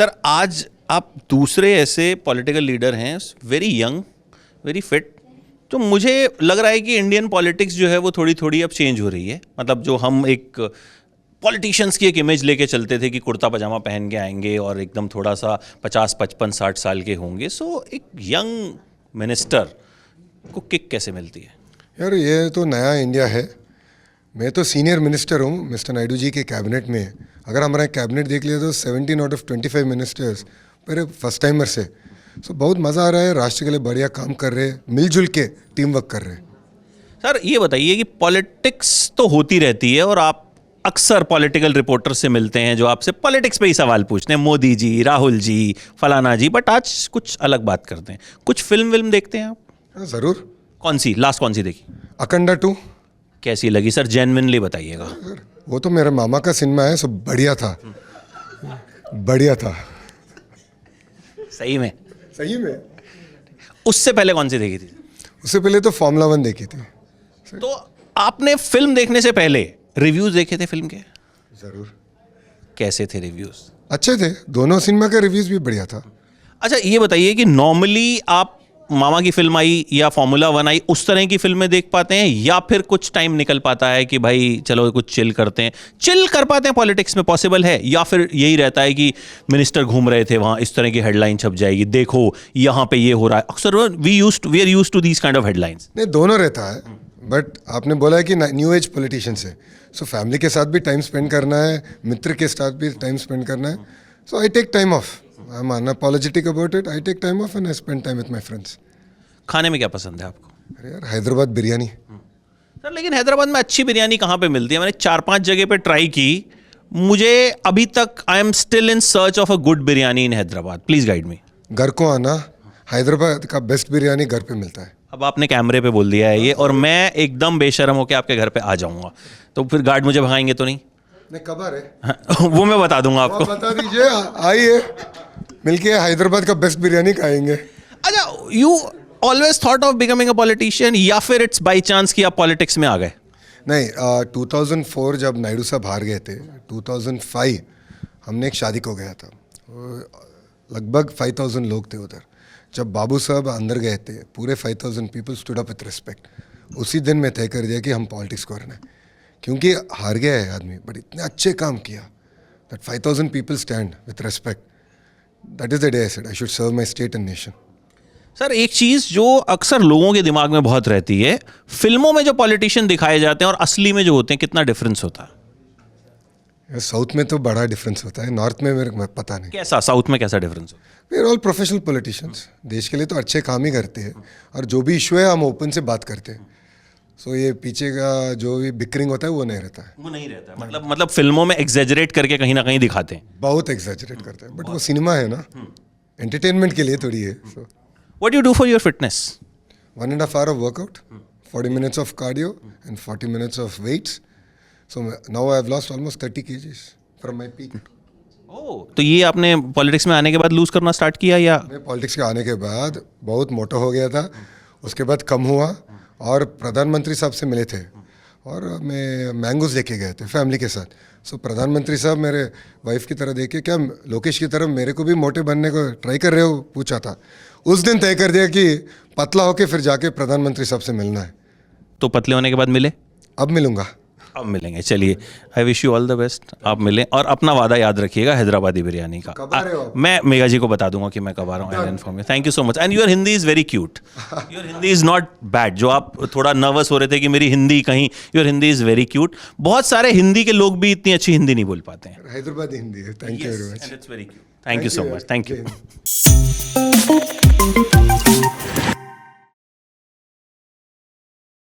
Sir आज आप दूसरे ऐसे पॉलिटिकल लीडर हैं, वेरी यंग, वेरी फिट, तो मुझे लग रहा है कि इंडियन पॉलिटिक्स जो है वो थोड़ी थोड़ी अब चेंज हो रही है। मतलब जो हम एक पॉलिटिशियंस की एक इमेज लेके चलते थे कि कुर्ता पजामा पहन के आएंगे और एकदम थोड़ा सा 50, 55, 60 साल के होंगे, सो एक यंग मिनिस्टर को किक कैसे मिलती है? यार ये तो नया इंडिया है। मैं तो सीनियर मिनिस्टर हूँ मिस्टर नायडू जी के कैबिनेट में। अगर हमारा कैबिनेट देख लिया तो 17 आउट ऑफ 25 मिनिस्टर्स मेरे फर्स्ट टाइमर से। सो बहुत मज़ा आ रहा है, राष्ट्र के लिए बढ़िया काम कर रहे हैं, मिलजुल के टीम वर्क कर रहे हैं। सर ये बताइए कि पॉलिटिक्स तो होती रहती है और आप अक्सर पॉलिटिकल रिपोर्टर से मिलते हैं जो आपसे पॉलिटिक्स पे ही सवाल पूछते हैं, मोदी जी, राहुल जी, फलाना जी, बट आज कुछ अलग बात करते हैं। कुछ फिल्म देखते हैं आप? हाँ ज़रूर। कौन सी लास्ट कौन सी देखी? अखंडा 2 कैसी लगी सर? जेन्युइनली बताइएगा। वो तो मेरे मामा का सिनेमा है, सब बढ़िया था, बढ़िया था। सही में? सही में। उससे पहले कौन सी देखी थी? उससे पहले तो फॉर्मूला 1 देखी थी। तो आपने फिल्म देखने से पहले रिव्यूज देखे थे फिल्म के? ज़रूर। कैसे थे रिव्यूज? अच्छे थे, दोनों सिनेमा का रिव्यूज भी बढ़िया था। अच्छा ये बताइए कि नॉर्मली आप मामा की फिल्म आई या फॉर्मूला 1 आई, उस तरह की फिल्में देख पाते हैं या फिर कुछ टाइम निकल पाता है कि भाई चलो कुछ चिल करते हैं? चिल कर पाते हैं पॉलिटिक्स में, पॉसिबल है? या फिर यही रहता है कि मिनिस्टर घूम रहे थे वहाँ, इस तरह की हेडलाइन छप जाएगी, देखो यहाँ पे ये हो रहा है? अक्सर we are used to these kind of headlines. नहीं, दोनों रहता है, बट आपने बोला है कि न्यू एज पॉलिटिशियंस है, सो फैमिली के साथ भी टाइम स्पेंड करना है, मित्र के साथ भी टाइम स्पेंड करना है। So I take time off, I am unapologetic about it, I take time off and I spend time with my friends. खाने में क्या पसंद है आपको? अरे यार हैदराबाद बिरयानी। सर लेकिन हैदराबाद में अच्छी बिरयानी कहाँ पे मिलती है? मैंने 4-5 जगह पे ट्राई की, मुझे अभी तक I am still in search of a good biryani in Hyderabad. Please guide me. घर को आना, हैदराबाद का बेस्ट बिरयानी घर पे मिलता है। अब आपने कैमरे पे बोल दिया है ये, और मैं एकदम बेशर्म होकर आपके घर पे आ जाऊंगा, तो फिर गार्ड मुझे भगाएंगे तो नहीं? नहीं, कब आ रहे? वो मैं बता दूंगा आपको। बता दीजिए, आइए मिलके हैदराबाद का बेस्ट बिरयानी खाएंगे। अच्छा, you always thought of becoming a politician या फिर इट्स बाई चांस कि आप पॉलिटिक्स में आ गए? नहीं, 2004 जब नायडू साहब हार गए थे, 2005 हमने एक शादी को गया था, लगभग 5000 लोग थे उधर। जब बाबू साहब अंदर गए थे, पूरे 5000 people stood up with respect. उसी दिन मैं तय कर दिया कि हम पॉलिटिक्स को करना है, क्योंकि हार गया है आदमी बट इतने अच्छे काम किया, that 5000 people stand with respect. That is the day I said I should serve my state and nation. Sir एक चीज़ जो अक्सर लोगों के दिमाग में बहुत रहती है, फिल्मों में जो पॉलिटिशियन दिखाए जाते हैं और असली में जो होते हैं, कितना डिफरेंस होता है? साउथ में तो बड़ा डिफरेंस होता है, नॉर्थ में मेरे को पता नहीं। कैसा? साउथ में कैसा डिफरेंस होता है? We are all professional politicians, देश के लिए तो अच्छे काम ही करते हैं, और जो भी इशू है हम ओपन से बात करते हैं। सो ये पीछे का जो भी बिकरिंग होता है वो नहीं रहता है। वो नहीं रहता है, मतलब फिल्मों में एग्जेजरेट करके कहीं ना कहीं दिखाते हैं। बहुत एग्जैजरेट करते हैं, बट वो सिनेमा है ना, एंटरटेनमेंट के लिए थोड़ी है। So what do you do for your fitness? 1.5 hour of workout, 40 minutes of cardio and 40 minutes of weights. So now I have lost almost 30 kgs from my peak. तो ये आपने पॉलिटिक्स में आने के बाद लूज करना स्टार्ट किया या? मैं पॉलिटिक्स के आने के बाद बहुत मोटा हो गया था, उसके बाद कम हुआ, और प्रधानमंत्री साहब से मिले थे और मैं मैंगोज लेके गए थे फैमिली के साथ। सो प्रधानमंत्री साहब मेरे वाइफ की तरह देख के, क्या लोकेश की तरह मेरे को भी मोटे बनने को ट्राई कर रहे हो, पूछा था। उस दिन तय कर दिया कि पतला होके फिर जाके प्रधानमंत्री साहब से मिलना है। तो पतले होने के बाद मिले? अब मिलूंगा। अब मिलेंगे, चलिए। I wish you all the best, आप मिलें, और अपना वादा याद रखिएगा हैदराबादी बिरयानी का। कब आ रहे हो आप? मैं मेगा जी को बता दूंगा कि मैं कब आ रहा हूँ। I inform you. Thank you so much. And your Hindi is very cute, your Hindi is not bad. जो आप थोड़ा नर्वस हो रहे थे कि मेरी हिंदी कहीं, your Hindi is very cute. बहुत सारे हिंदी के लोग भी इतनी अच्छी हिंदी नहीं बोल पाते हैं। हैदराबादी हिंदी है। Thank you very much. It's very cute. Thank you so much. Thank you.